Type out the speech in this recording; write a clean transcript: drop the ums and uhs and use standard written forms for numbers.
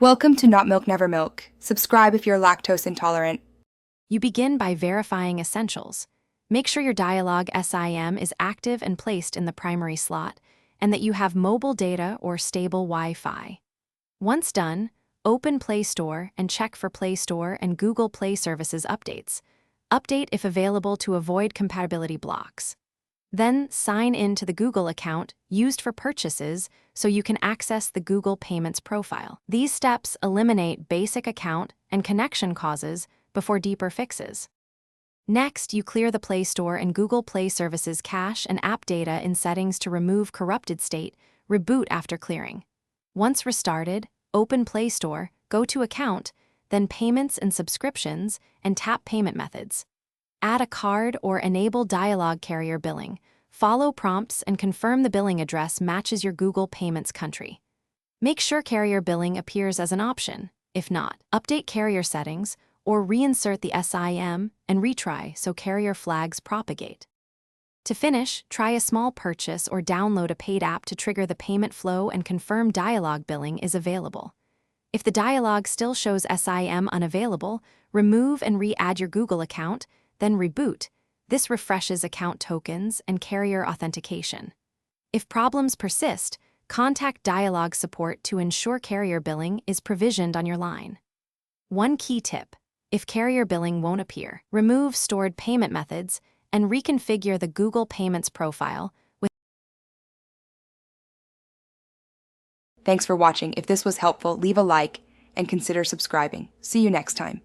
Welcome to Not Milk Never Milk. Subscribe if you're lactose intolerant. You begin by verifying essentials. Make sure your Dialog SIM is active and placed in the primary slot, and that you have mobile data or stable Wi-Fi. Once done, open Play Store and check for Play Store and Google Play Services updates. Update if available to avoid compatibility blocks. Then sign in to the Google account used for purchases so you can access the Google Payments profile. These steps eliminate basic account and connection causes before deeper fixes. Next, you clear the Play Store and Google Play Services cache and app data in settings to remove corrupted state, reboot after clearing. Once restarted, open Play Store, go to Account, then Payments and Subscriptions, and tap Payment Methods. Add a card or enable Dialog carrier billing. Follow prompts and confirm the billing address matches your Google Payments country. Make sure carrier billing appears as an option. If not, update carrier settings or reinsert the SIM and retry so carrier flags propagate. To finish, try a small purchase or download a paid app to trigger the payment flow and confirm Dialog billing is available. If the Dialog still shows SIM unavailable, remove and re-add your Google account, then reboot. This refreshes account tokens and carrier authentication. If problems persist, contact Dialog support to ensure carrier billing is provisioned on your line. One key tip: if carrier billing won't appear, remove stored payment methods and reconfigure the Google Payments profile with. Thanks for watching. If this was helpful, leave a like and consider subscribing. See you next time.